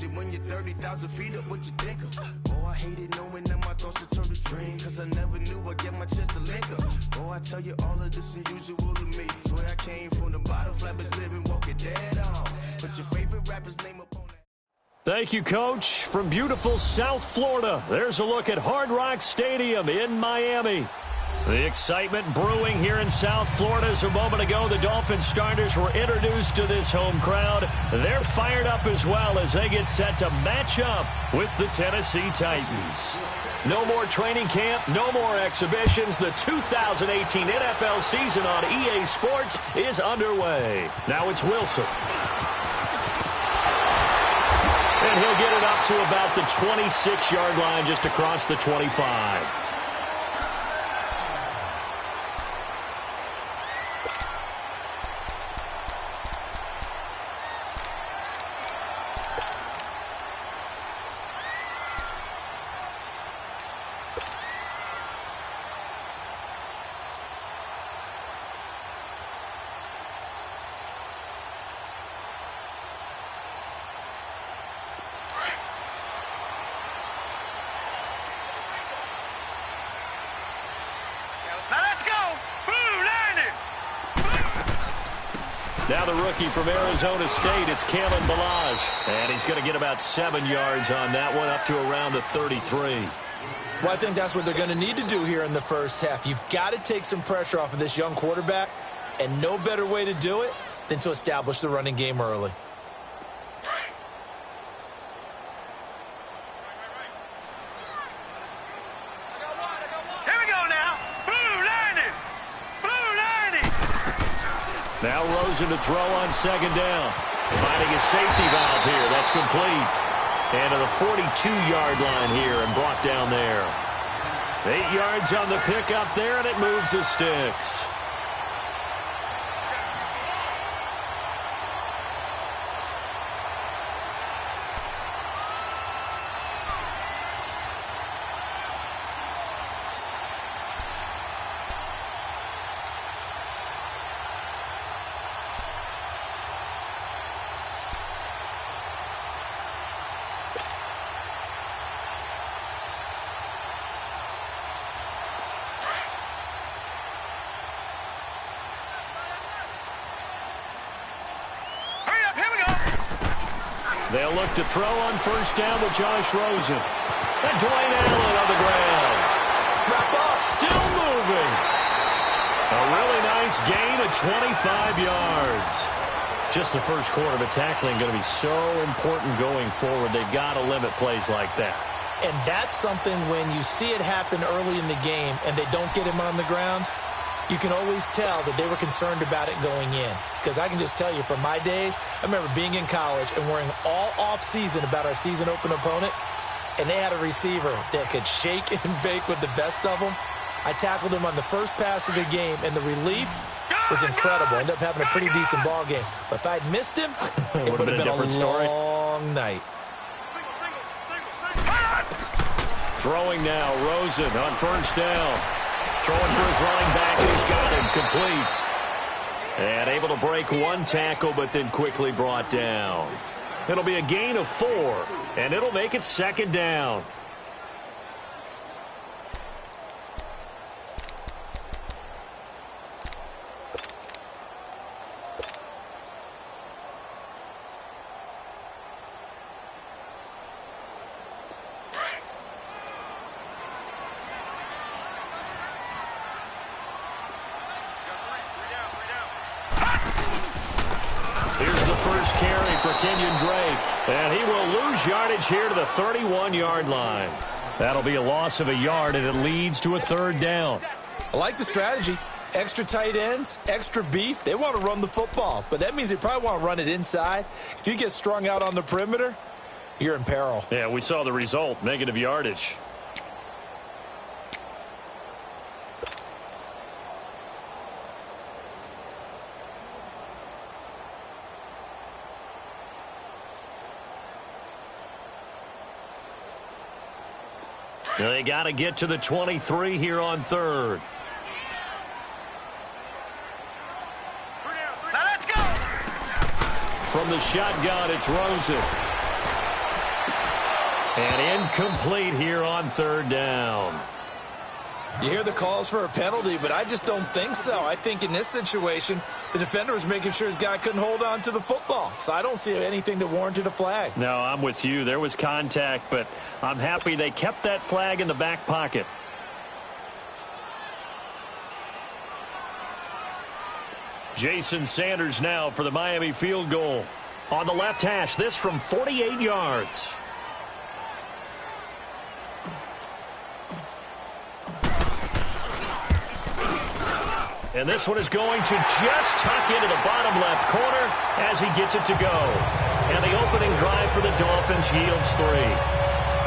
it when you're 30,000 feet up, what you think of? Oh, I hated knowing that my thoughts would turn to dream, cause I never knew I'd get my chance to link up. Oh, I tell you all of this unusual to me. Swear I came from the bottom, flappers living, walking dead on. Put your favorite rapper's name up on that. Thank you, Coach. From beautiful South Florida, there's a look at Hard Rock Stadium in Miami. The excitement brewing here in South Florida as a moment ago the Dolphins starters were introduced to this home crowd. They're fired up as well as they get set to match up with the Tennessee Titans. No more training camp, no more exhibitions. The 2018 NFL season on EA Sports is underway. Now it's Wilson. And he'll get it up to about the 26-yard line just across the 25. Now the rookie from Arizona State, it's Kalen Ballage. And he's going to get about 7 yards on that one, up to around the 33. Well, I think that's what they're going to need to do here in the first half. You've got to take some pressure off of this young quarterback, and no better way to do it than to establish the running game early. Now Rosen to throw on second down. Finding a safety valve here. That's complete. And to the 42-yard line here and brought down there. 8 yards on the pickup there, and it moves the sticks. They'll look to throw on first down with Josh Rosen. And Dwayne Allen on the ground. Wrap up. Still moving. A really nice gain of 25 yards. Just the first quarter, but tackling going to be so important going forward. They've got to limit plays like that. And that's something when you see it happen early in the game and they don't get him on the ground, you can always tell that they were concerned about it going in. Because I can just tell you from my days, I remember being in college and worrying all off-season about our season open opponent, and they had a receiver that could shake and bake with the best of them. I tackled him on the first pass of the game, and the relief was incredible. Ended up having a pretty decent ball game. But if I'd missed him, it would have been a long night. Throwing now, Rosen on first down. Throwing for his running back, he's got him complete. And able to break one tackle, but then quickly brought down. It'll be a gain of 4, and it'll make it second down. Kenyon Drake, and he will lose yardage here to the 31-yard line. That'll be a loss of a yard, and it leads to a third down. I like the strategy. Extra tight ends, extra beef. They want to run the football, but that means they probably want to run it inside. If you get strung out on the perimeter, you're in peril. Yeah, we saw the result, negative yardage. They got to get to the 23 here on third. Now let's go. From the shotgun, it's Rosen. And incomplete here on third down. You hear the calls for a penalty, but I just don't think so. I think in this situation, the defender was making sure his guy couldn't hold on to the football. So I don't see anything that warranted a flag. No, I'm with you. There was contact, but I'm happy they kept that flag in the back pocket. Jason Sanders now for the Miami field goal. On the left hash, this from 48 yards. And this one is going to just tuck into the bottom left corner as he gets it to go. And the opening drive for the Dolphins yields 3.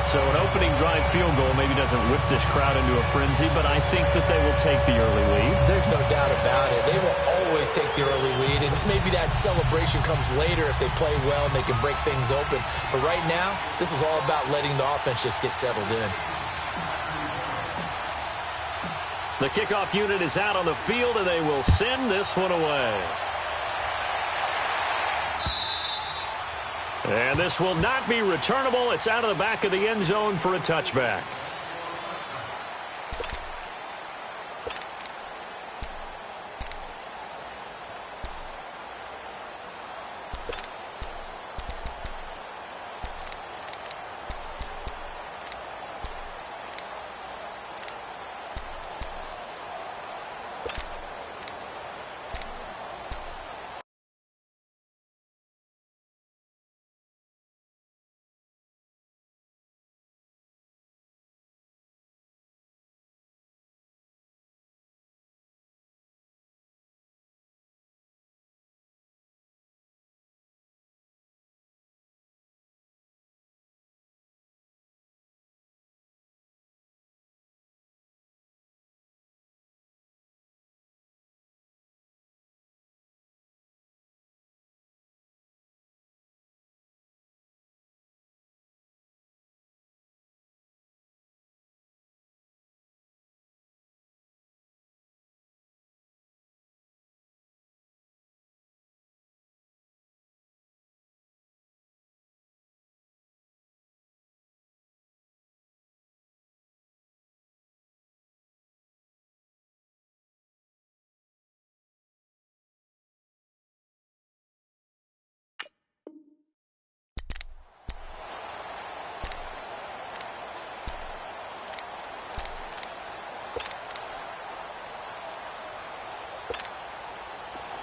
So an opening drive field goal maybe doesn't whip this crowd into a frenzy, but I think that they will take the early lead. There's no doubt about it. They will always take the early lead, and maybe that celebration comes later if they play well and they can break things open. But right now, this is all about letting the offense just get settled in. The kickoff unit is out on the field, and they will send this one away. And this will not be returnable. It's out of the back of the end zone for a touchback.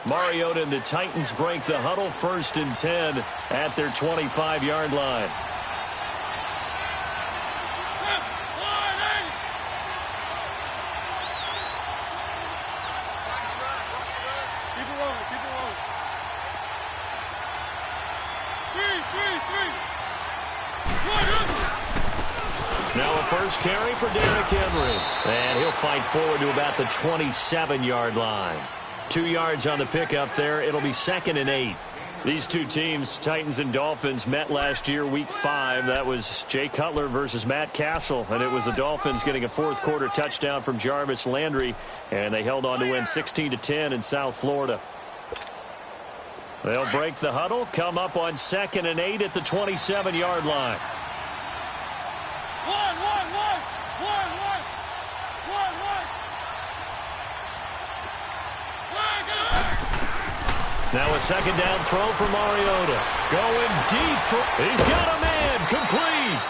Mariota and the Titans break the huddle, 1st and 10 at their 25-yard line. Now a first carry for Derrick Henry. And he'll fight forward to about the 27-yard line. 2 yards on the pickup there. It'll be 2nd and 8. These two teams, Titans and Dolphins, met last year, Week 5. That was Jay Cutler versus Matt Castle, and it was the Dolphins getting a fourth-quarter touchdown from Jarvis Landry, and they held on to win 16-10 in South Florida. They'll break the huddle, come up on 2nd and 8 at the 27-yard line. Now a second down throw for Mariota. Going deep. He's got a man. Complete.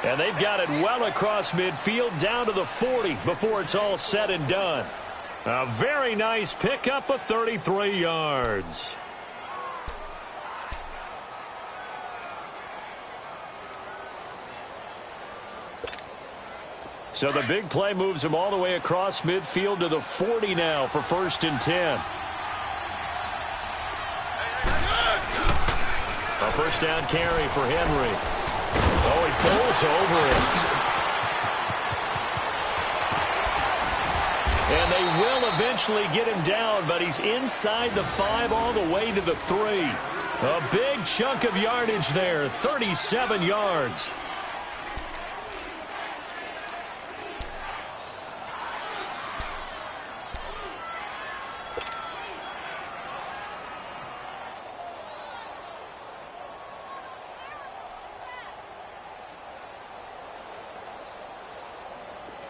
And they've got it well across midfield down to the 40 before it's all said and done. A very nice pickup of 33 yards. So the big play moves him all the way across midfield to the 40 now for 1st and 10. A first down carry for Henry. Oh, he pulls over it. And they will eventually get him down, but he's inside the 5 all the way to the 3. A big chunk of yardage there, 37 yards.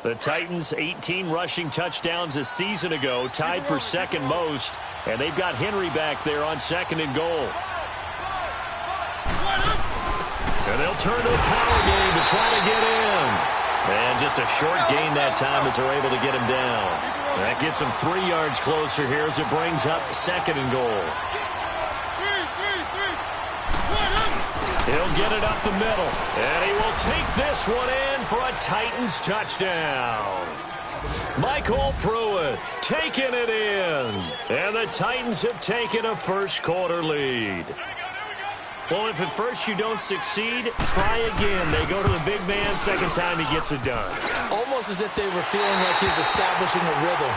The Titans, 18 rushing touchdowns a season ago, tied for second most, and they've got Henry back there on 2nd and goal. And they'll turn to the power game to try to get in. And just a short gain that time as they're able to get him down. That gets him 3 yards closer here as it brings up 2nd and goal. He'll get it up the middle, and he will take this one in for a Titans touchdown. Michael Pruitt taking it in, and the Titans have taken a first-quarter lead. Well, if at first you don't succeed, try again. They go to the big man, second time he gets it done. Almost as if they were feeling like he's establishing a rhythm.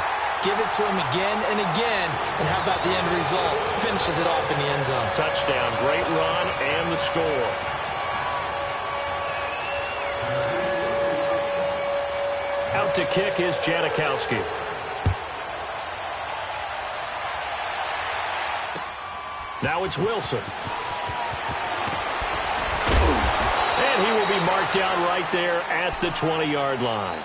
Give it to him again and again, and how about the end result? Finishes it off in the end zone. Touchdown, great run, and the score. Out to kick is Janikowski. Now it's Wilson. And he will be marked down right there at the 20-yard line.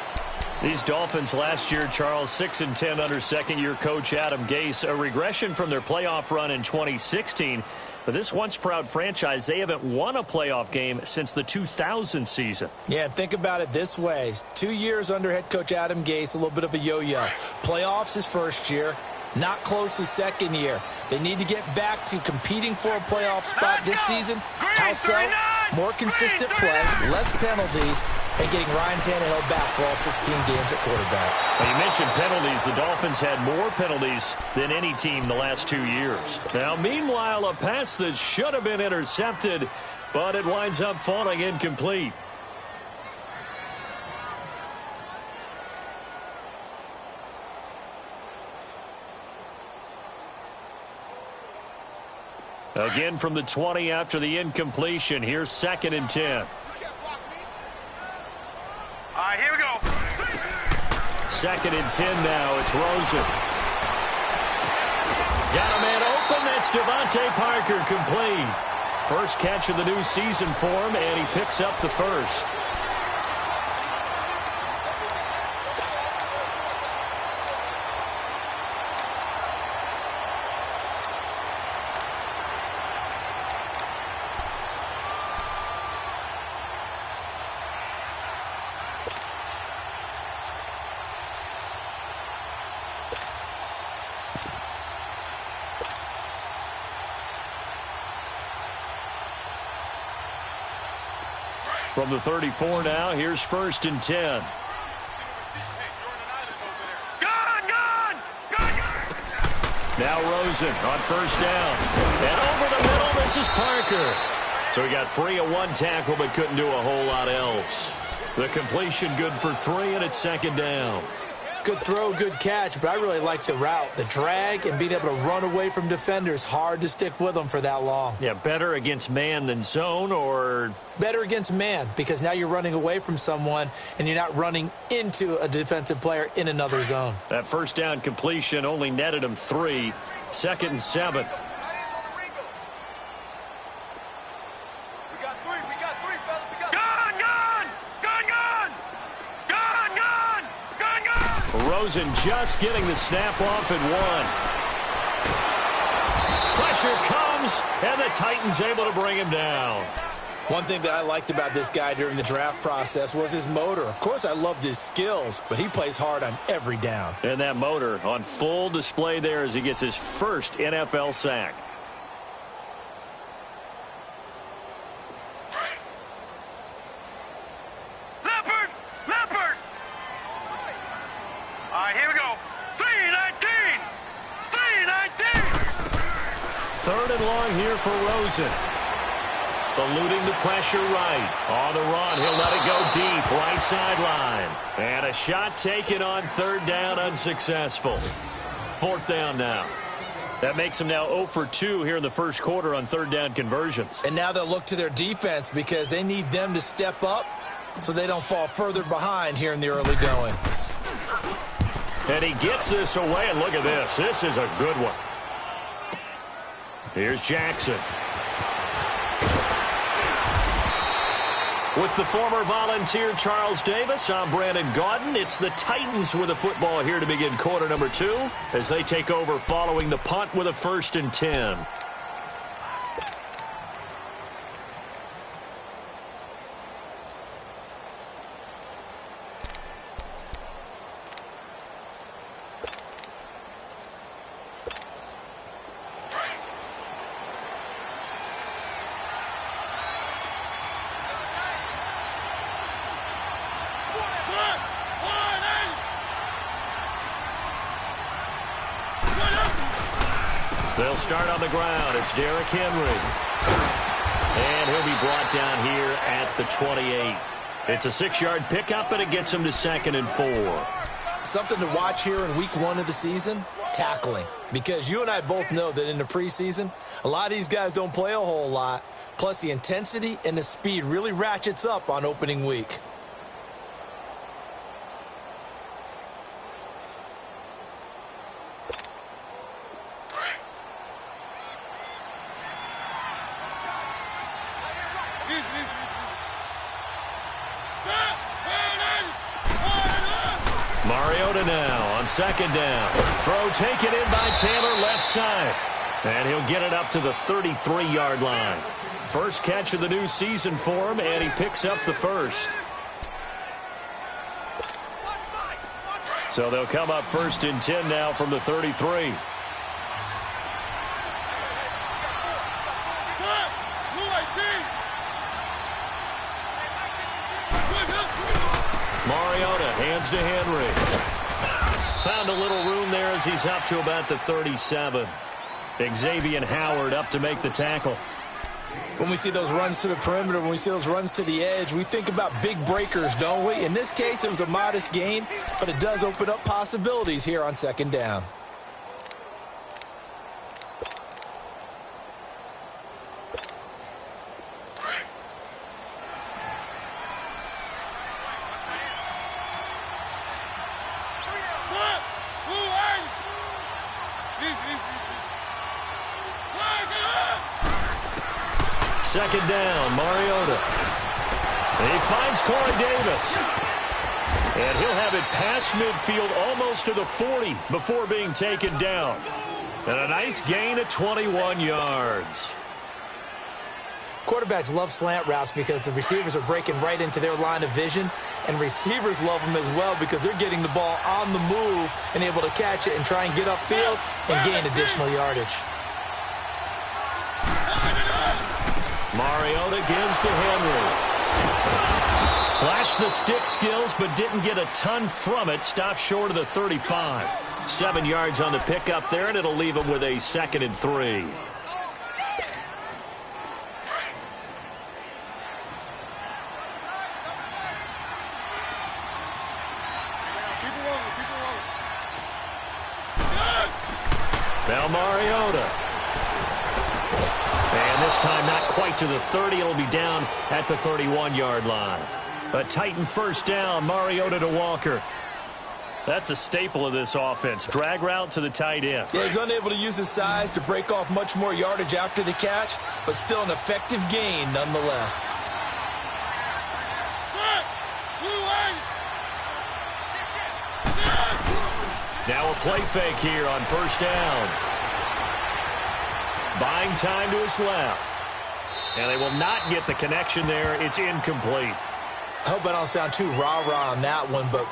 These Dolphins last year, Charles, 6-10 under second-year coach Adam Gase, a regression from their playoff run in 2016. But this once-proud franchise, they haven't won a playoff game since the 2000 season. Yeah, think about it this way. 2 years under head coach Adam Gase, a little bit of a yo-yo. Playoffs his first year, not close his second year. They need to get back to competing for a playoff spot this season. How so? More consistent play, less penalties, and getting Ryan Tannehill back for all 16 games at quarterback. Well, you mentioned penalties. The Dolphins had more penalties than any team the last 2 years. Now, meanwhile, a pass that should have been intercepted, but it winds up falling incomplete. Again from the 20 after the incompletion. Here's 2nd and 10. All right, here we go. 2nd and 10 now. It's Rosen. Got a man open. That's Devontae Parker, complete. First catch of the new season for him, and he picks up the first. From the 34 now, here's 1st and 10. Now Rosen on 1st down. And over the middle, this is Parker. So he got free of one tackle, but couldn't do a whole lot else. The completion good for 3, and it's 2nd down. Good throw, good catch, but I really like the route. The drag and being able to run away from defenders, hard to stick with them for that long. Yeah, better against man than zone, or? Better against man, because now you're running away from someone and you're not running into a defensive player in another zone. That 1st down completion only netted him 3. 2nd and 7. Rosen just getting the snap off at 1. Pressure comes, and the Titans able to bring him down. One thing that I liked about this guy during the draft process was his motor. Of course, I loved his skills, but he plays hard on every down. And that motor on full display there as he gets his first NFL sack. For Rosen. Eluding the pressure right. On the run, he'll let it go deep, right sideline. And a shot taken on 3rd down, unsuccessful. 4th down now. That makes them now 0 for 2 here in the first quarter on 3rd down conversions. And now they'll look to their defense because they need them to step up so they don't fall further behind here in the early going. And he gets this away, and look at this. This is a good one. Here's Jackson. With the former Volunteer Charles Davis, I'm Brandon Gaudin. It's the Titans with the football here to begin quarter number 2 as they take over following the punt with a 1st and 10. They'll start on the ground. It's Derrick Henry. And he'll be brought down here at the 28. It's a 6-yard pickup, and it gets him to 2nd and 4. Something to watch here in week 1 of the season, tackling. Because you and I both know that in the preseason, a lot of these guys don't play a whole lot. Plus, the intensity and the speed really ratchets up on opening week. Mariota now on 2nd down. Throw taken in by Taylor left side. And he'll get it up to the 33-yard line. First catch of the new season for him, and he picks up the 1st. So they'll come up 1st and 10 now from the 33. Mariota hands to Henry. Found a little room there as he's up to about the 37. Xavier Howard up to make the tackle. When we see those runs to the perimeter, when we see those runs to the edge, we think about big breakers, don't we? In this case, it was a modest gain, but it does open up possibilities here on 2nd down. Second down, Mariota. He finds Corey Davis. And he'll have it past midfield almost to the 40 before being taken down. And a nice gain of 21 yards. Quarterbacks love slant routes because the receivers are breaking right into their line of vision. And receivers love them as well because they're getting the ball on the move and able to catch it and try and get upfield and gain additional yardage. Mariota gives to Henry. Flashed the stick skills, but didn't get a ton from it. Stopped short of the 35. 7 yards on the pickup there, and it'll leave him with a 2nd and 3. Now Mariota. And this time not quite to the 30. It'll be down at the 31-yard line. A Titan 1st down, Mariota to Walker. That's a staple of this offense. Drag route to the tight end. Yeah, he's unable to use his size to break off much more yardage after the catch, but still an effective gain nonetheless. Now a play fake here on 1st down. Buying time to his left. And they will not get the connection there. It's incomplete. I hope I don't sound too rah-rah on that one, but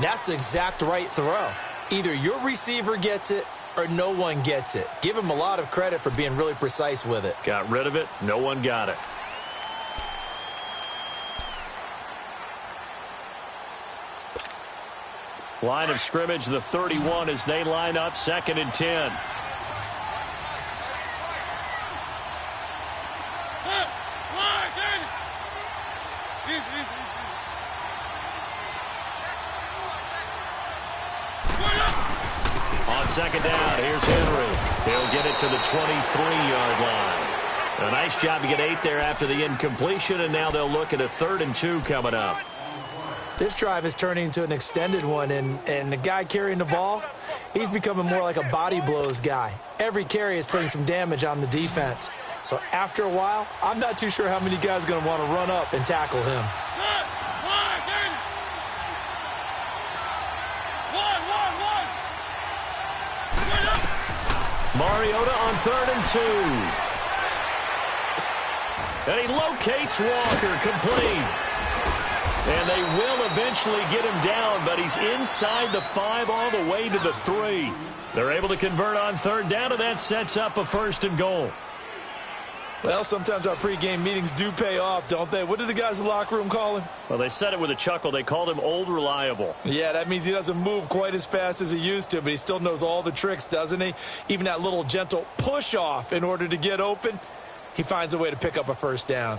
that's the exact right throw. Either your receiver gets it or no one gets it. Give him a lot of credit for being really precise with it. Got rid of it. No one got it. Line of scrimmage, the 31 as they line up 2nd and 10. On 2nd down, here's Henry. He'll get it to the 23-yard line. A nice job to get 8 there after the incompletion, and now they'll look at a 3rd and 2 coming up. This drive is turning into an extended one, and the guy carrying the ball, he's becoming more like a body blows guy. Every carry is putting some damage on the defense. So after a while, I'm not too sure how many guys are going to want to run up and tackle him. Mariota on 3rd and 2. And he locates Walker, complete. And they will eventually get him down, but he's inside the 5 all the way to the 3. They're able to convert on 3rd down, and that sets up a 1st and goal. Well, sometimes our pregame meetings do pay off, don't they? What do the guys in the locker room call him? Well, they said it with a chuckle. They called him Old Reliable. Yeah, that means he doesn't move quite as fast as he used to, but he still knows all the tricks, doesn't he? Even that little gentle push-off in order to get open, he finds a way to pick up a 1st down.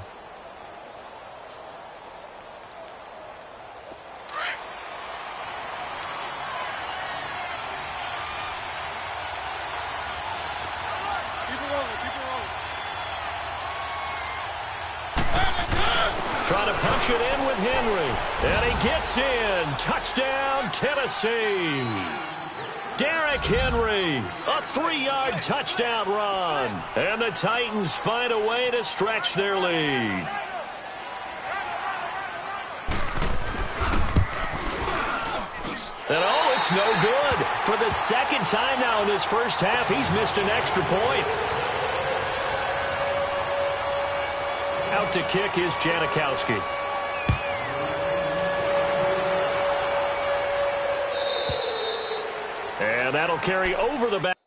Trying to punch it in with Henry. And he gets in. Touchdown, Tennessee. Derrick Henry, a 3-yard touchdown run. And the Titans find a way to stretch their lead. And oh, it's no good. For the 2nd time now in this first half, he's missed an extra point. Out to kick is Janikowski. And that'll carry over the back.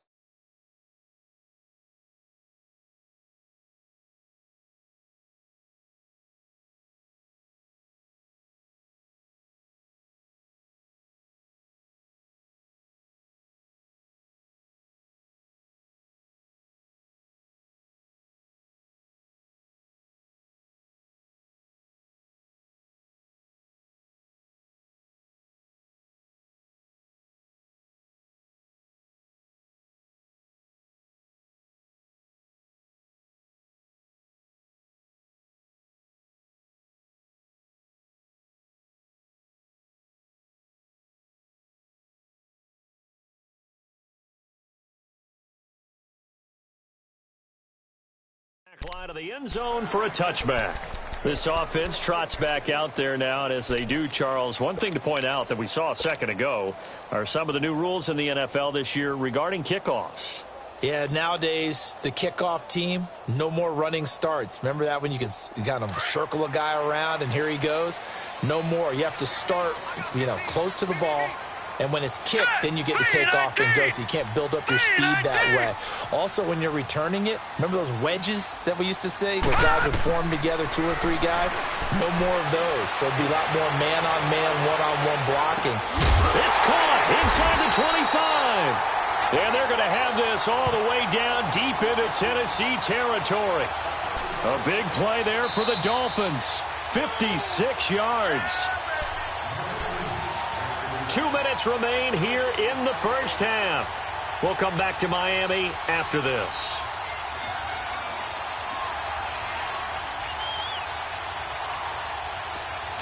Line of the end zone for a touchback. This offense trots back out there now, and as they do, Charles, one thing to point out that we saw a second ago are some of the new rules in the NFL this year regarding kickoffs. Yeah, nowadays, the kickoff team, no more running starts. Remember that when you could kind of circle a guy around and here he goes? No more. You have to start, close to the ball. And when it's kicked, then you get to take off and go, so you can't build up your speed that way. Also, when you're returning it, remember those wedges that we used to say where guys would form together, 2 or 3 guys? No more of those. So it'd be a lot more man-on-man, one-on-one blocking. It's caught inside the 25. And they're going to have this all the way down deep into Tennessee territory. A big play there for the Dolphins. 56 yards. 2 minutes remain here in the first half. We'll come back to Miami after this.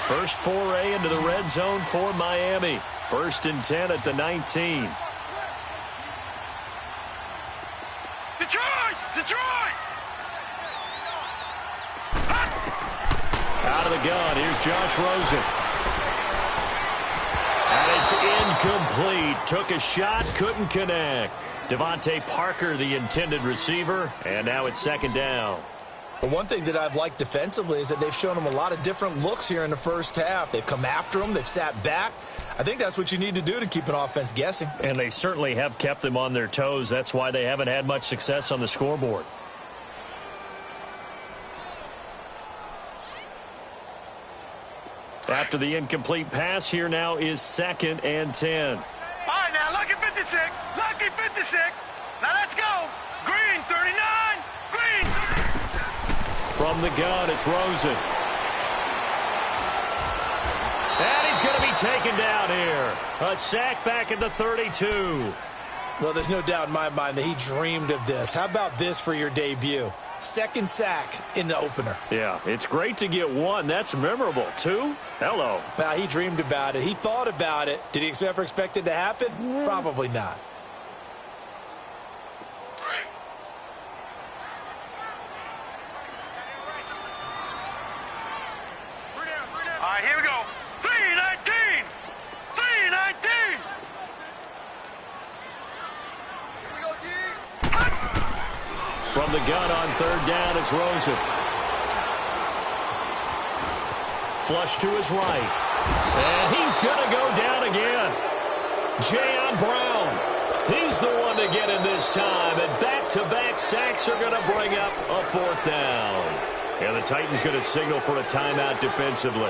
First foray into the red zone for Miami. 1st and 10 at the 19. Detroit! Out of the gun, here's Josh Rosen. And it's incomplete. Took a shot, couldn't connect. Devontae Parker, the intended receiver, and now it's 2nd down. But one thing that I've liked defensively is that they've shown him a lot of different looks here in the first half. They've come after him. They've sat back. I think that's what you need to do to keep an offense guessing. And they certainly have kept them on their toes. That's why they haven't had much success on the scoreboard. After the incomplete pass, here now is 2nd and 10. All right, now, lucky 56. Lucky 56. Now, let's go. Green, 39. Green. From the gun, it's Rosen. And he's going to be taken down here. A sack back at the 32. Well, there's no doubt in my mind that he dreamed of this. How about this for your debut? 2nd sack in the opener. Yeah, it's great to get 1. That's memorable. 2? Hello. Now, he dreamed about it. He thought about it. Did he ever expect it to happen? Probably not. right, here we go. 319! 319! From the gun on third down, it's Rosen. Flush to his right. And he's going to go down again. Jayon Brown. He's the one to get in this time. And back-to-back sacks are going to bring up a fourth down. And the Titans going to signal for a timeout defensively,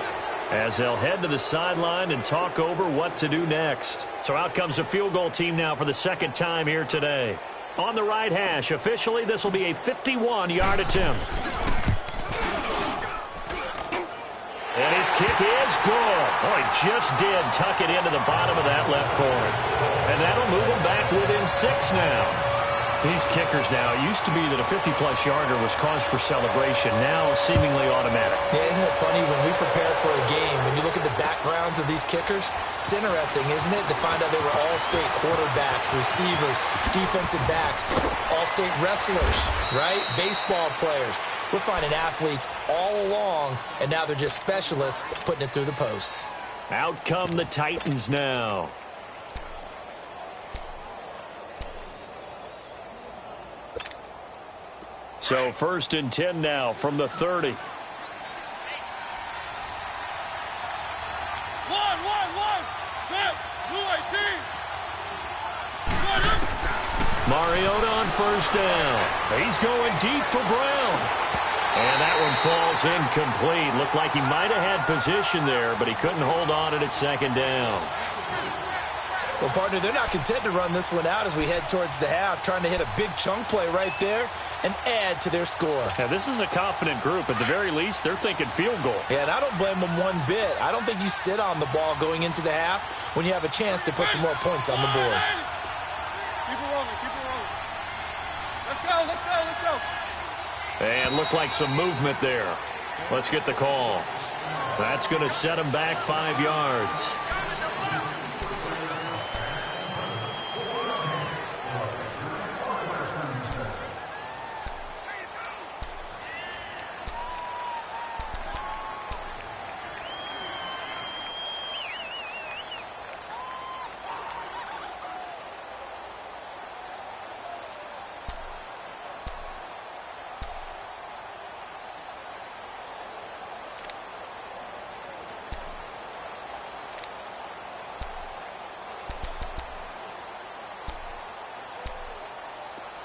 as they'll head to the sideline and talk over what to do next. So out comes the field goal team now for the second time here today. On the right hash, officially, this will be a 51-yard attempt. And his kick is good. Oh, he just did tuck it into the bottom of that left corner. And that'll move him back within 6 now. These kickers now, it used to be that a 50-plus yarder was cause for celebration. Now seemingly automatic. Yeah, isn't it funny when we prepare for a game, when you look at the backgrounds of these kickers, it's interesting, isn't it, to find out they were all-state quarterbacks, receivers, defensive backs, all-state wrestlers, right? Baseball players. We're finding athletes all along, and now they're just specialists putting it through the posts. Out come the Titans now. So 1st and 10 now from the 30. 1, 1, 1. Set. Blue 18. Mariota on first down. He's going deep for Brown. And that one falls incomplete. Looked like he might have had position there, but he couldn't hold on at second down. Well, partner, they're not content to run this one out as we head towards the half, trying to hit a big chunk play right there and add to their score. Yeah, this is a confident group. At the very least, they're thinking field goal. Yeah, and I don't blame them one bit. I don't think you sit on the ball going into the half when you have a chance to put some more points on the board. Keep it rolling, keep it rolling. Let's go, let's go, let's go. And looked like some movement there. Let's get the call. That's going to set him back 5 yards.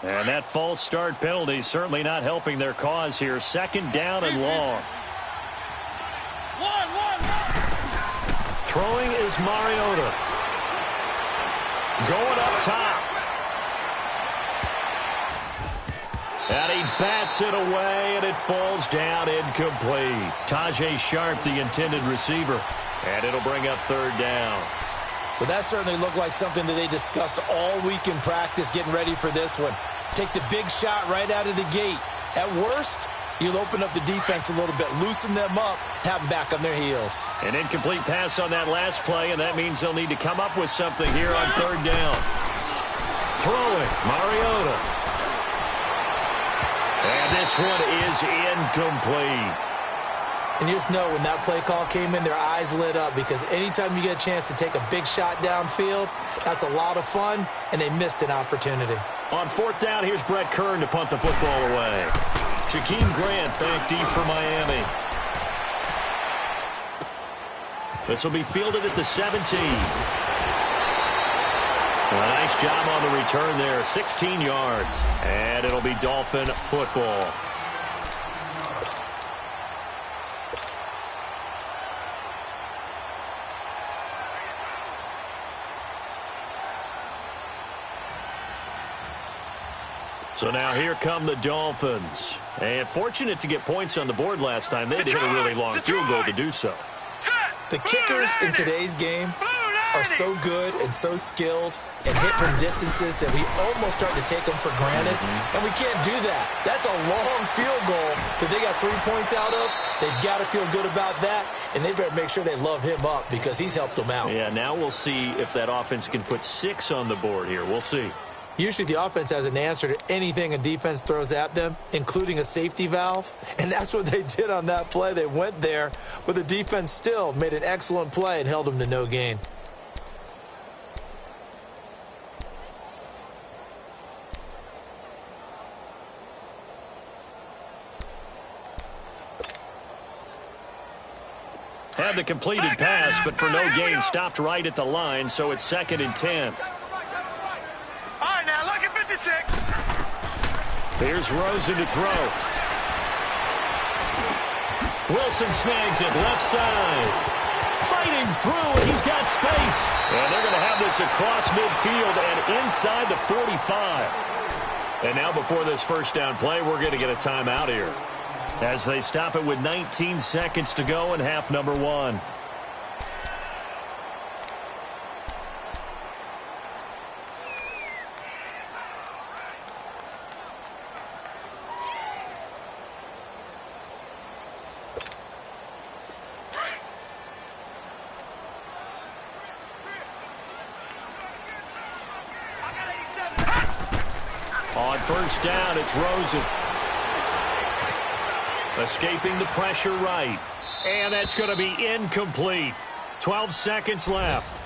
And that false start penalty certainly not helping their cause here. 2nd down and long. 1. Throwing is Mariota. Going up top. And he bats it away, and it falls down incomplete. Tajay Sharp, the intended receiver. And it'll bring up 3rd down. Well, that certainly looked like something that they discussed all week in practice getting ready for this one. Take the big shot right out of the gate. At worst, you'll open up the defense a little bit, loosen them up, have them back on their heels. An incomplete pass on that last play, and that means they'll need to come up with something here on 3rd down. Throwing, Mariota. And this one is incomplete. And you just know when that play call came in, their eyes lit up, because anytime you get a chance to take a big shot downfield, that's a lot of fun, and they missed an opportunity. On 4th down, here's Brett Kern to punt the football away. Jakeem Grant back deep for Miami. This will be fielded at the 17. A nice job on the return there, 16 yards. And it'll be Dolphin football. So now here come the Dolphins. And fortunate to get points on the board last time. They had to hit a really long field goal to do so. The kickers in today's game are so good and so skilled and hit from distances that we almost start to take them for granted. And we can't do that. That's a long field goal that they got 3 points out of. They've got to feel good about that, and they better make sure they love him up because he's helped them out. Yeah, now we'll see if that offense can put 6 on the board here. We'll see. Usually the offense has an answer to anything a defense throws at them, including a safety valve. And that's what they did on that play. They went there, but the defense still made an excellent play and held them to no gain. Had the completed pass, but for no gain, stopped right at the line, so it's 2nd and 10. All right, now look at 56. Here's Rosen to throw. Wilson snags it left side. Fighting through, and he's got space. And they're going to have this across midfield and inside the 45. And now before this first down play, we're going to get a timeout here, as they stop it with 19 seconds to go in half number 1. On first down, it's Rosen. Escaping the pressure right. And that's going to be incomplete. 12 seconds left.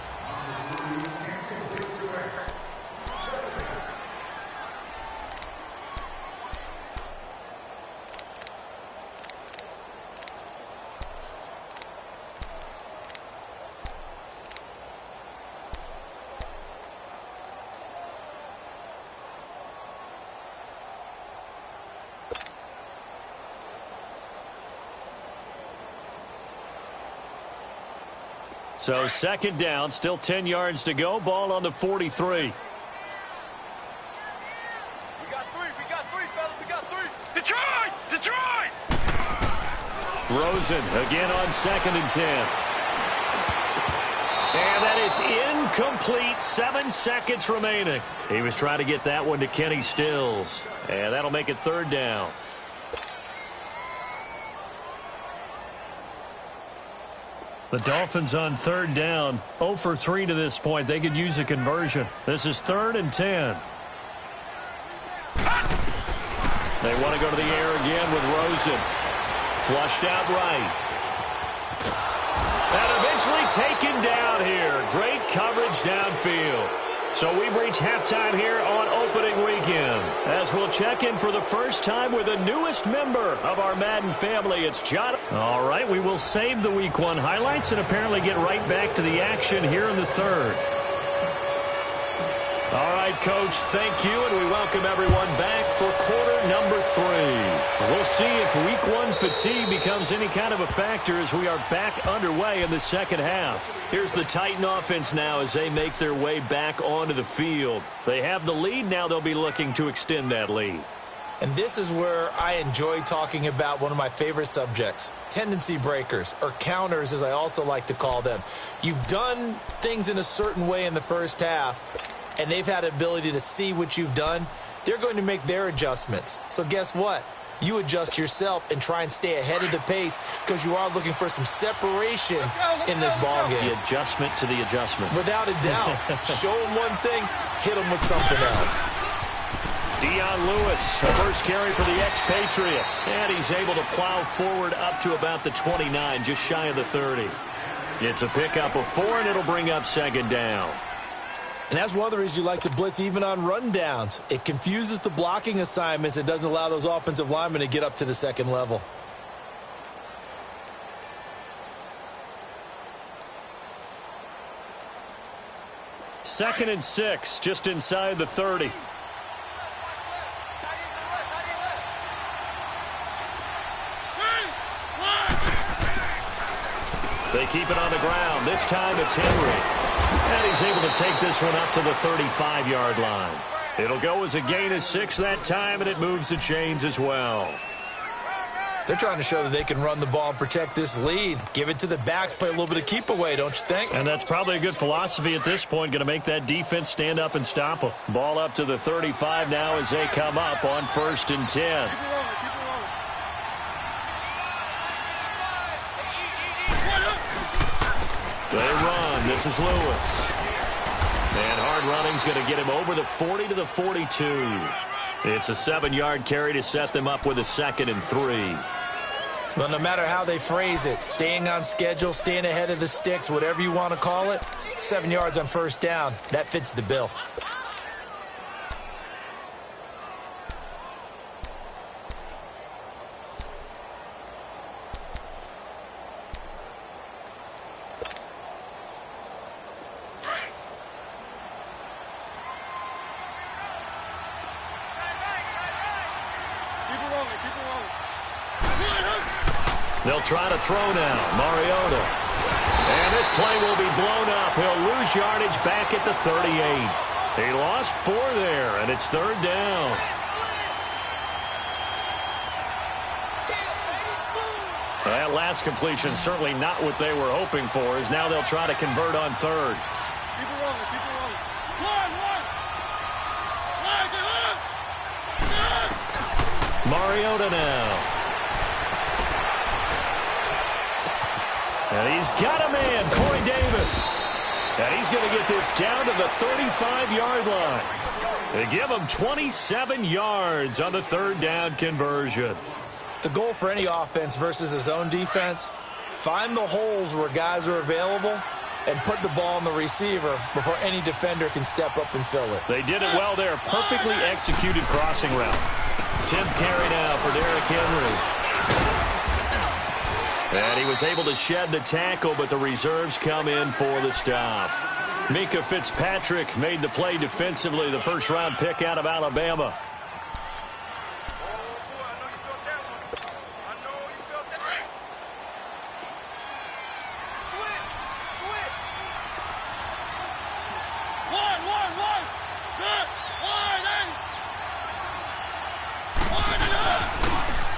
So 2nd down, still 10 yards to go. Ball on the 43. We got three, fellas, we got three. Detroit! Rosen again on 2nd and 10. And that is incomplete. 7 seconds remaining. He was trying to get that one to Kenny Stills. And that'll make it 3rd down. The Dolphins on 3rd down, 0 for 3 to this point. They could use a conversion. This is 3rd and 10. They want to go to the air again with Rosen. Flushed out right. And eventually taken down here. Great coverage downfield. So we've reached halftime here on opening weekend, as we'll check in for the first time with the newest member of our Madden family. It's John. All right, we will save the Week 1 highlights and apparently get right back to the action here in the 3rd. All right, Coach, thank you, and we welcome everyone back for quarter number 3. We'll see if Week 1 fatigue becomes any kind of a factor as we are back underway in the second half. Here's the Titan offense now as they make their way back onto the field. They have the lead. Now they'll be looking to extend that lead. And this is where I enjoy talking about one of my favorite subjects, tendency breakers, or counters as I also like to call them. You've done things in a certain way in the first half, and they've had the ability to see what you've done. They're going to make their adjustments. So guess what? You adjust yourself and try and stay ahead of the pace because you are looking for some separation in this ball game. The adjustment to the adjustment. Without a doubt. Show them one thing, hit them with something else. Dion Lewis, a first carry for the expatriate. And he's able to plow forward up to about the 29, just shy of the 30. It's a pickup of 4, and it'll bring up 2nd down. And that's one of the reasons you like to blitz even on rundowns. It confuses the blocking assignments. It doesn't allow those offensive linemen to get up to the 2nd level. Second and 6, just inside the 30. They keep it on the ground. This time it's Henry. And he's able to take this one up to the 35-yard line. It'll go as a gain of 6 that time, and it moves the chains as well. They're trying to show that they can run the ball and protect this lead. Give it to the backs, play a little bit of keep away, don't you think? And that's probably a good philosophy at this point, going to make that defense stand up and stop them. Ball up to the 35 now as they come up on 1st and 10. They run. This is Lewis. And hard running's going to get him over the 40 to the 42. It's a 7-yard carry to set them up with a 2nd and 3. Well, no matter how they phrase it, staying on schedule, staying ahead of the sticks, whatever you want to call it, 7 yards on first down, that fits the bill. They'll try to throw now. Mariota. And this play will be blown up. He'll lose yardage back at the 38. He lost 4 there, and it's 3rd down. That last completion certainly not what they were hoping for, as now they'll try to convert on 3rd. Keep it rolling, keep it rolling. One. Mariota now. And he's got a man, Corey Davis. And he's going to get this down to the 35-yard line. They give him 27 yards on the 3rd down conversion. The goal for any offense versus his own defense, find the holes where guys are available and put the ball on the receiver before any defender can step up and fill it. They did it well there. Perfectly executed crossing route. 10th carry now for Derrick Henry. And he was able to shed the tackle, but the reserves come in for the stop. Mika Fitzpatrick made the play defensively, the first-round pick out of Alabama.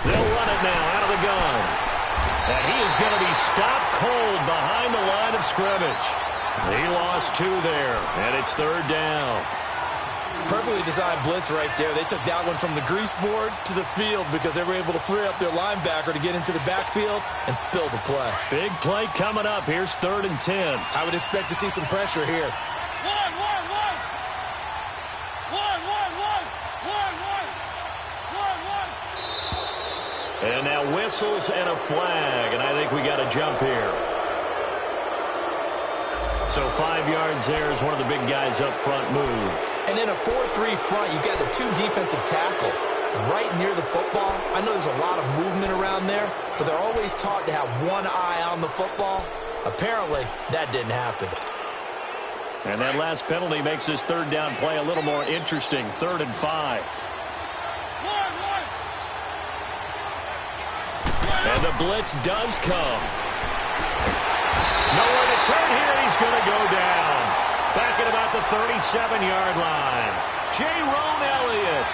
They'll run it now out of the gun. And he is going to be stopped cold behind the line of scrimmage. He lost 2 there, and it's 3rd down. Perfectly designed blitz right there. They took that one from the grease board to the field because they were able to free up their linebacker to get into the backfield and spill the play. Big play coming up. Here's 3rd and 10. I would expect to see some pressure here. And now whistles and a flag, and I think we got a jump here. So 5 yards there as one of the big guys up front moved. And in a 4-3 front, you've got the 2 defensive tackles right near the football. I know there's a lot of movement around there, but they're always taught to have one eye on the football. Apparently, that didn't happen. And that last penalty makes this 3rd down play a little more interesting. 3rd and 5. And the blitz does come. Nowhere to turn here. He's going to go down. Back at about the 37-yard line. Jerome Elliott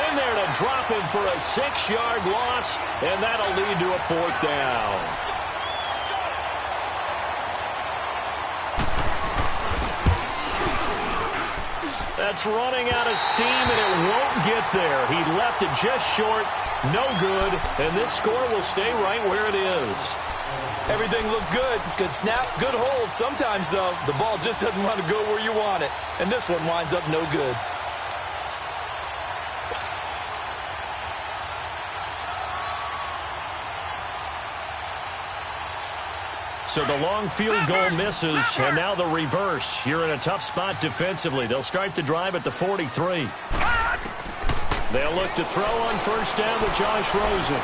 in there to drop him for a 6-yard loss, and that'll lead to a 4th down. That's running out of steam, and it won't get there. He left it just short. No good, and this score will stay right where it is. Everything looked good. Good snap, good hold. Sometimes, though, the ball just doesn't want to go where you want it. And this one winds up no good. So the long field goal misses, and now the reverse. You're in a tough spot defensively. They'll start the drive at the 43. They'll look to throw on 1st down with Josh Rosen.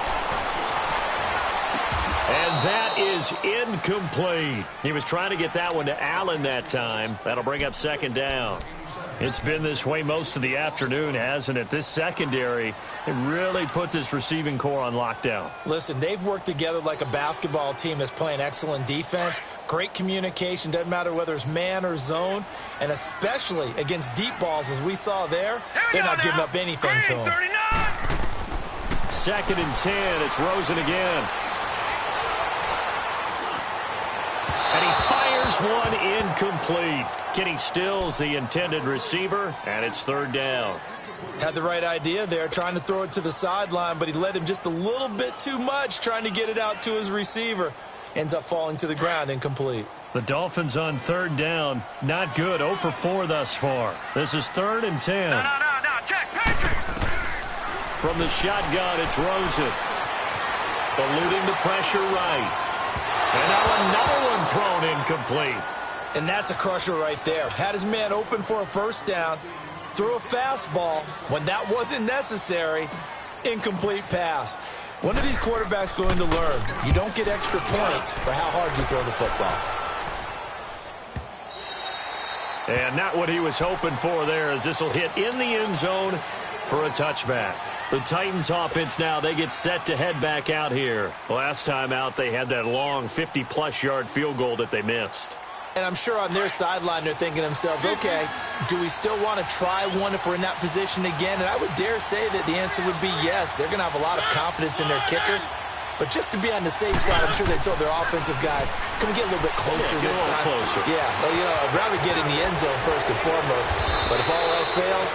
And that is incomplete. He was trying to get that one to Allen that time. That'll bring up 2nd down. It's been this way most of the afternoon, hasn't it? This secondary, it really put this receiving core on lockdown. Listen, they've worked together like a basketball team that's playing excellent defense. Great communication, doesn't matter whether it's man or zone. And especially against deep balls, as we saw there, they're not giving up anything to them. 2nd and 10, it's Rosen again. And he fires one incomplete. Kenny Stills, the intended receiver, and it's 3rd down. Had the right idea there, trying to throw it to the sideline, but he led him just a little bit too much, trying to get it out to his receiver. ends up falling to the ground incomplete. The Dolphins on third down. Not good. 0 for 4 thus far. This is 3rd and 10. No, Jack Patrick! From the shotgun, it's Rosen. Eluding the pressure right. And now another one thrown incomplete. And that's a crusher right there. Had his man open for a first down. Threw a fastball when that wasn't necessary. Incomplete pass. One of these quarterbacks going to learn. You don't get extra points for how hard you throw the football. And not what he was hoping for there, as this will hit in the end zone for a touchback. The Titans offense now, they get set to head back out here. Last time out, they had that long 50-plus yard field goal that they missed. And I'm sure on their sideline they're thinking to themselves, okay, do we still want to try one if we're in that position again? And I would dare say that the answer would be yes. They're going to have a lot of confidence in their kicker. But just to be on the safe side, I'm sure they told their offensive guys, can we get a little bit closer this time? Closer. Yeah, well, I'd rather get in the end zone first and foremost. But if all else fails,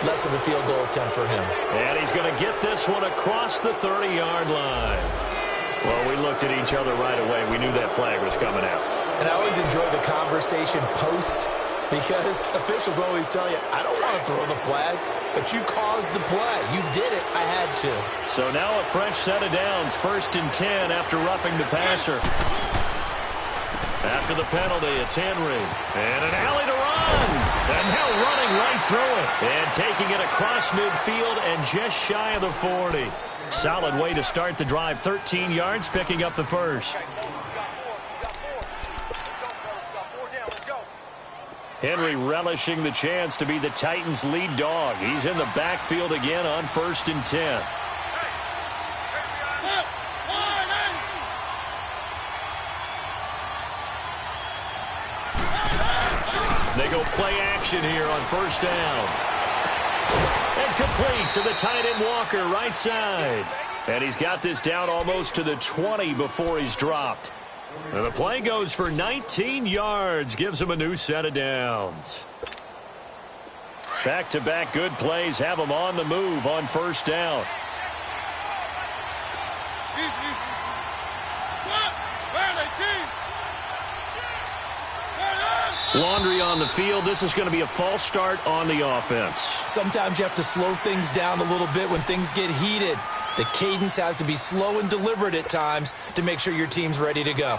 less of a field goal attempt for him. And he's going to get this one across the 30-yard line. Well, we looked at each other right away. We knew that flag was coming out. And I always enjoy the conversation post, because officials always tell you, I don't want to throw the flag, but you caused the play. You did it. I had to. So now a fresh set of downs. 1st and 10 after roughing the passer. After the penalty, it's Henry. And an alley to run. And now running right through it. And taking it across midfield and just shy of the 40. Solid way to start the drive. 13 yards, picking up the first. Henry relishing the chance to be the Titans' lead dog. He's in the backfield again on 1st and 10. They go play action here on 1st down. And complete to the tight end Walker, right side. And he's got this down almost to the 20 before he's dropped. And the play goes for 19 yards, gives him a new set of downs. Back-to-back good plays have him on the move on 1st down. Laundry on the field. This is going to be a false start on the offense. Sometimes you have to slow things down a little bit when things get heated. The cadence has to be slow and deliberate at times to make sure your team's ready to go.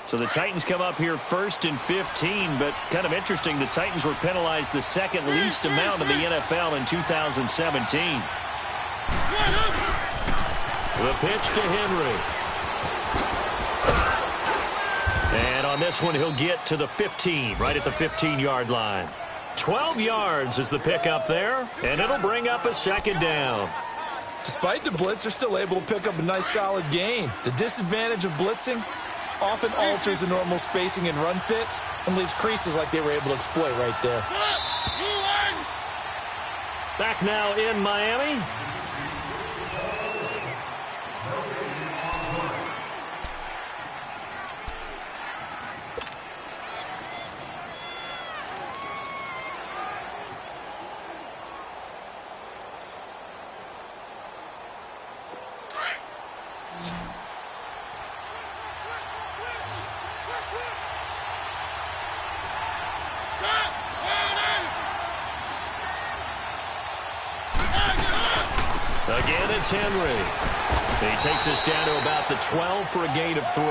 So the Titans come up here 1st and 15, but kind of interesting, the Titans were penalized the second least amount of the NFL in 2017. The pitch to Henry. And on this one, he'll get to the 15, right at the 15-yard line. 12 yards is the pickup there, and it'll bring up a 2nd down. Despite the blitz, they're still able to pick up a nice solid gain. The disadvantage of blitzing often alters the normal spacing and run fits and leaves creases like they were able to exploit right there. Back now in Miami. Again, it's Henry. He takes us down to about the 12 for a gain of 3.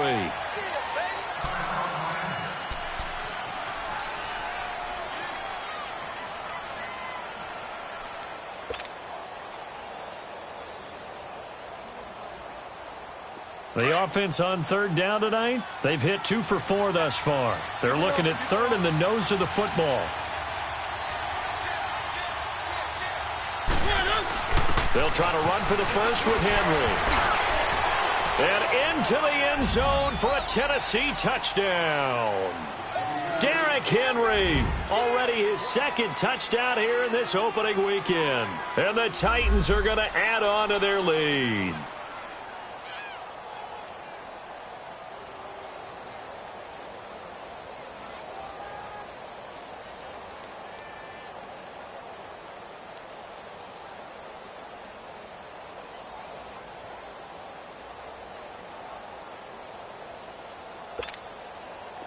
The offense on 3rd down tonight, they've hit 2 for 4 thus far. They're looking at 3rd and the nose of the football. They'll try to run for the first with Henry. And into the end zone for a Tennessee touchdown. Derrick Derrick Henry. Already his second touchdown here in this opening weekend. And the Titans are going to add on to their lead.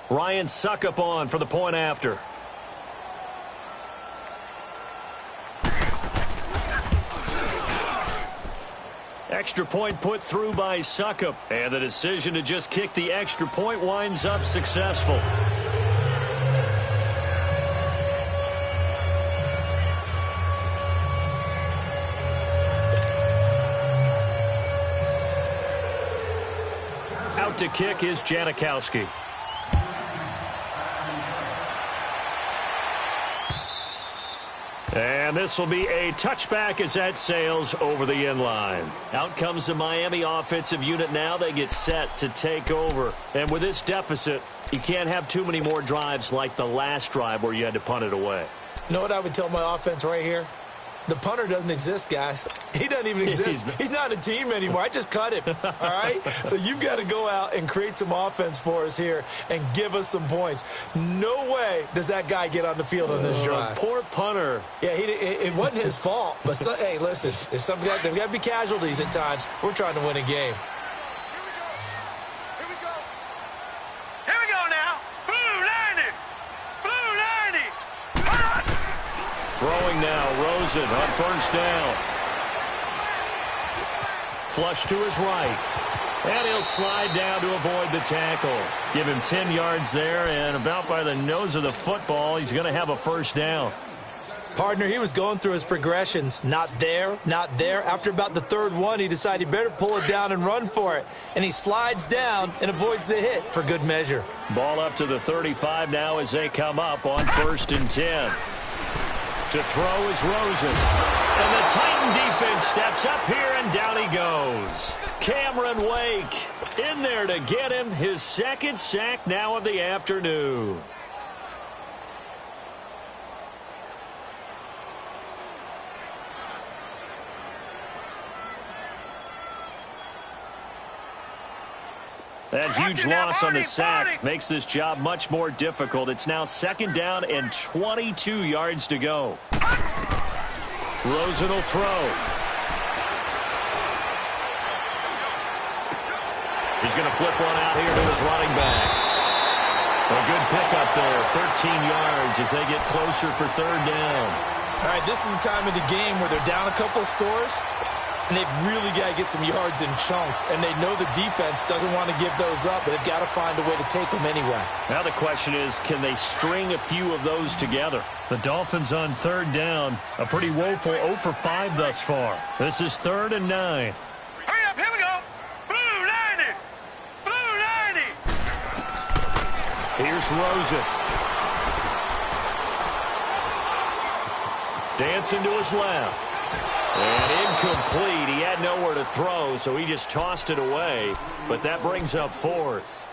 Ryan Suckup on for the point after. Extra point put through by Suckup. And the decision to just kick the extra point winds up successful. Out to kick is Janikowski. And this will be a touchback as that sails over the end line. Out comes the Miami offensive unit now. They get set to take over. And with this deficit, you can't have too many more drives like the last drive where you had to punt it away. You know what I would tell my offense right here? The punter doesn't exist, guys. He doesn't even exist. He's not a team anymore. I just cut him, all right? So you've got to go out and create some offense for us here and give us some points. No way does that guy get on the field on this drive. Poor punter. Yeah, it wasn't his fault. But, hey, listen, there's got to be casualties at times. We're trying to win a game. Throwing now, Rosen on first down. Flush to his right. And he'll slide down to avoid the tackle. Give him 10 yards there, and about by the nose of the football, he's going to have a first down. Partner, he was going through his progressions. Not there, not there. After about the third one, he decided he better pull it down and run for it. And he slides down and avoids the hit for good measure. Ball up to the 35 now as they come up on 1st and 10. To throw is Rosen. And the Titan defense steps up here, and down he goes. Cameron Wake in there to get him his second sack now of the afternoon. That huge loss on the sack makes this job much more difficult. It's now 2nd down and 22 yards to go. Rosen will throw. He's going to flip one out here to his running back. A good pickup there, 13 yards as they get closer for 3rd down. All right, this is the time of the game where they're down a couple of scores. And they've really got to get some yards in chunks. And they know the defense doesn't want to give those up, but they've got to find a way to take them anyway. Now the question is, can they string a few of those together? The Dolphins on 3rd down. A pretty woeful 0 for 5 thus far. This is 3rd and 9. Hurry up, here we go. Blue 90. Blue 90. Here's Rosen. Dancing to his left. And incomplete. He had nowhere to throw, so he just tossed it away. But that brings up 4th.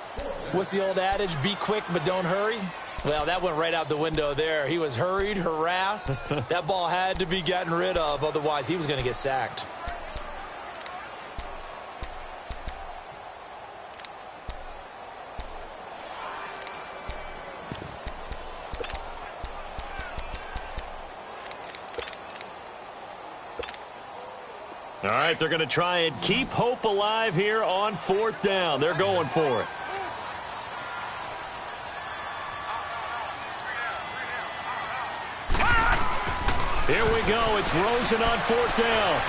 What's the old adage? Be quick, but don't hurry? Well, that went right out the window there. He was hurried, harassed. That ball had to be gotten rid of, otherwise he was going to get sacked. All right, they're going to try and keep hope alive here on 4th down. They're going for it. Here we go. It's Rosen on 4th down.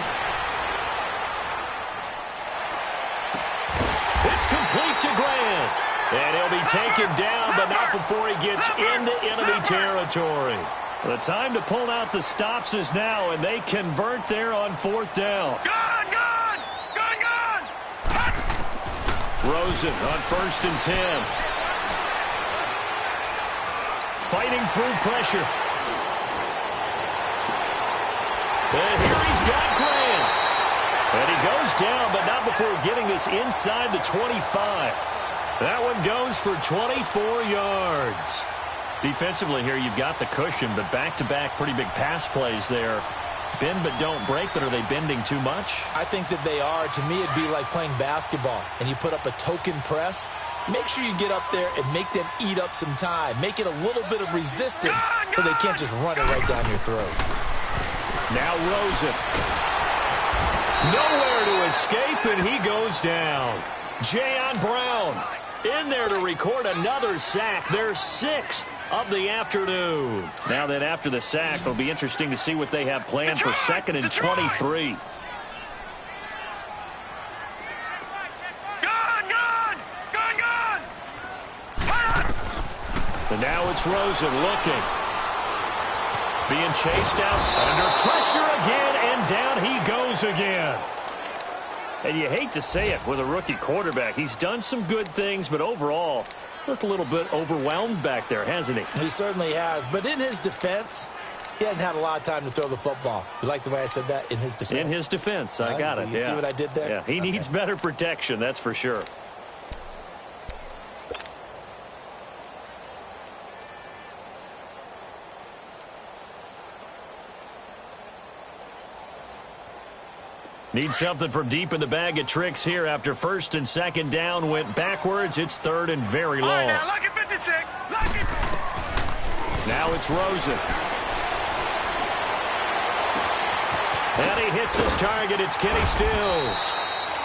It's complete to Grant. And he'll be taken down, but not before he gets into enemy territory. The time to pull out the stops is now, and they convert there on 4th down. Gone, gone, gone, gone. Rosen on 1st and 10. Fighting through pressure. And here he's got Grant. And he goes down, but not before getting this inside the 25. That one goes for 24 yards. Defensively here, you've got the cushion, but back-to-back pretty big pass plays there. Bend but don't break, but are they bending too much? I think that they are. To me, it'd be like playing basketball, and you put up a token press. Make sure you get up there and make them eat up some time. Make it a little bit of resistance so they can't just run it right down your throat. Now Rosen. Nowhere to escape, and he goes down. Jayon Brown in there to record another sack. Their 6th of the afternoon. Now that after the sack, it'll be interesting to see what they have planned for 2nd and 23. And now it's Rosen looking. Being chased out under pressure again, and down he goes again. And you hate to say it with a rookie quarterback. He's done some good things, but overall, looked a little bit overwhelmed back there, hasn't he? He certainly has. But in his defense, he hadn't had a lot of time to throw the football. You like the way I said that? In his defense? In his defense. I got it. You see what I did there? Yeah, he needs better protection, that's for sure. Need something from deep in the bag of tricks here after 1st and 2nd down went backwards. It's 3rd and very long. All right, now, lucky 56. Lucky. Now it's Rosen. And he hits his target. It's Kenny Stills.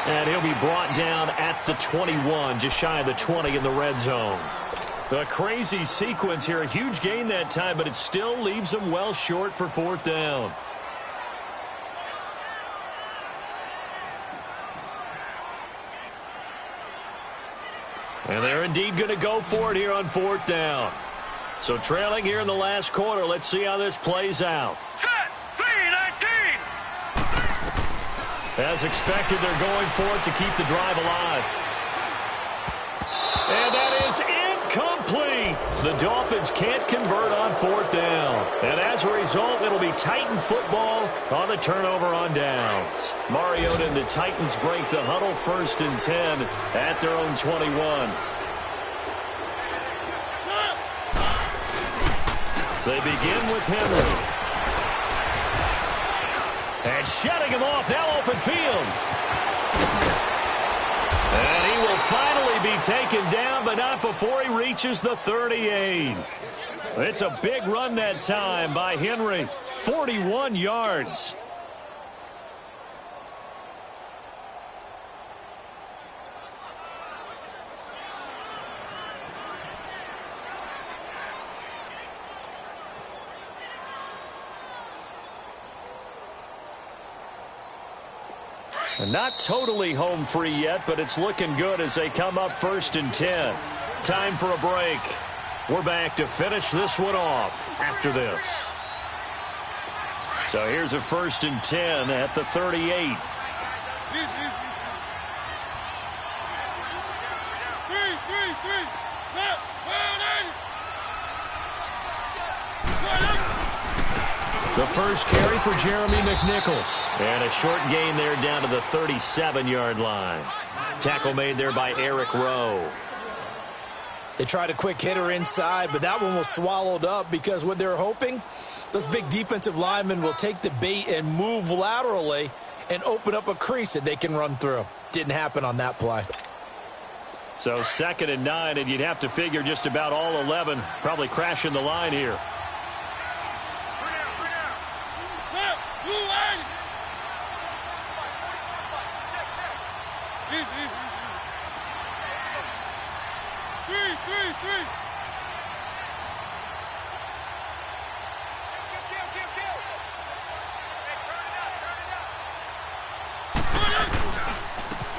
And he'll be brought down at the 21, just shy of the 20 in the red zone. A crazy sequence here. A huge gain that time, but it still leaves them well short for 4th down. And they're indeed going to go for it here on 4th down. So trailing here in the last quarter. Let's see how this plays out. Set. 3-19. As expected, they're going for it to keep the drive alive. And that is incomplete. The Dolphins can't convert on 4th down. And as a result, it'll be Titan football on the turnover on downs. Mariota and the Titans break the huddle 1st and 10 at their own 21. They begin with Henry. And shutting him off, now open field. And he will finally be taken down, but not before he reaches the 38. It's a big run that time by Henry. 41 yards. Not totally home free yet, but it's looking good as they come up 1st and 10. Time for a break. We're back to finish this one off after this. So here's a 1st and 10 at the 38. The first carry for Jeremy McNichols. And a short gain there down to the 37-yard line. Tackle made there by Eric Rowe. They tried a quick hitter inside, but that one was swallowed up because what they're hoping, those big defensive linemen will take the bait and move laterally and open up a crease that they can run through. Didn't happen on that play. So 2nd and 9, and you'd have to figure just about all 11 probably crashing the line here.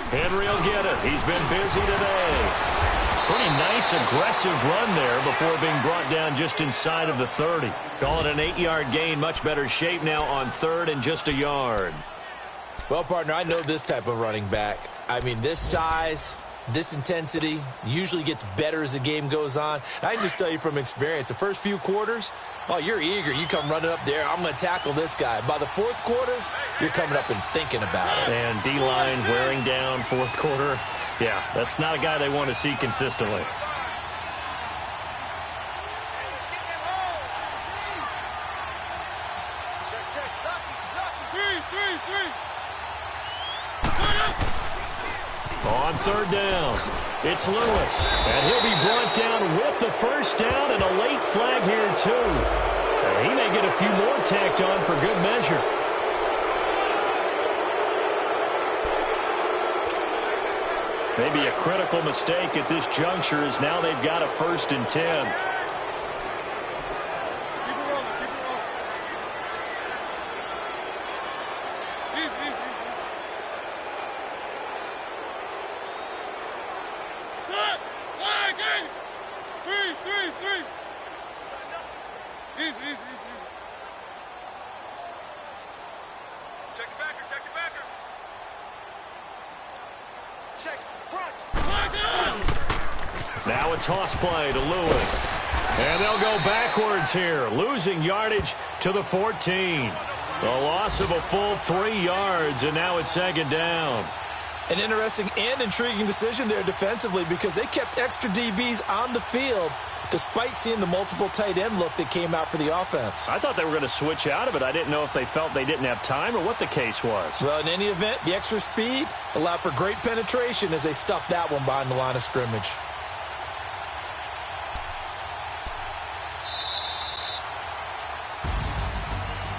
Henry will get it. He's been busy today. Pretty nice, aggressive run there before being brought down just inside of the 30. Call it an 8-yard gain. Much better shape now on 3rd and just a yard. Well, partner, I know this type of running back. I mean, this size, this intensity usually gets better as the game goes on. And I can just tell you from experience, the first few quarters, oh, you're eager. You come running up there, I'm going to tackle this guy. By the 4th quarter, you're coming up and thinking about it. And D-line wearing down 4th quarter. Yeah, that's not a guy they want to see consistently. On third down, it's Lewis, and he'll be brought down with the first down and a late flag here too. He may get a few more tacked on for good measure. Maybe a critical mistake at this juncture is now they've got a 1st and 10. Now a toss play to Lewis. And they'll go backwards here, losing yardage to the 14. A loss of a full 3 yards, and now it's 2nd down. An interesting and intriguing decision there defensively because they kept extra DBs on the field despite seeing the multiple tight end look that came out for the offense. I thought they were going to switch out of it. I didn't know if they felt they didn't have time or what the case was. Well, in any event, the extra speed allowed for great penetration as they stuffed that one behind the line of scrimmage.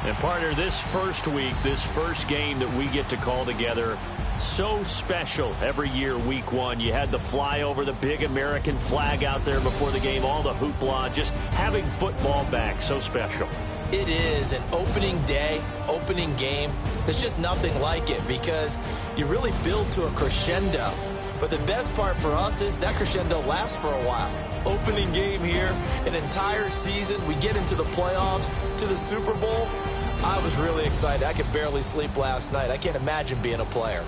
And partner, this first week, this first game that we get to call together, so special every year, week 1. You had the flyover, the big American flag out there before the game, all the hoopla, just having football back, so special. It is an opening day, opening game. There's just nothing like it because you really build to a crescendo. But the best part for us is that crescendo lasts for a while. Opening game here, an entire season. We get into the playoffs, to the Super Bowl. I was really excited. I could barely sleep last night. I can't imagine being a player.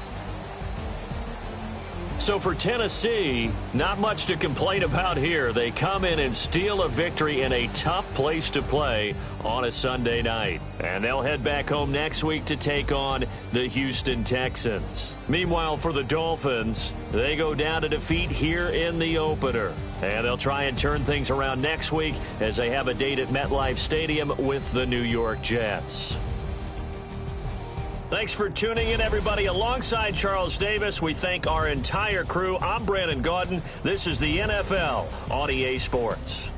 So for Tennessee, not much to complain about here. They come in and steal a victory in a tough place to play on a Sunday night. And they'll head back home next week to take on the Houston Texans. Meanwhile, for the Dolphins, they go down to defeat here in the opener. And they'll try and turn things around next week as they have a date at MetLife Stadium with the New York Jets. Thanks for tuning in, everybody. Alongside Charles Davis, we thank our entire crew. I'm Brandon Gaudin. This is the NFL on EA Sports.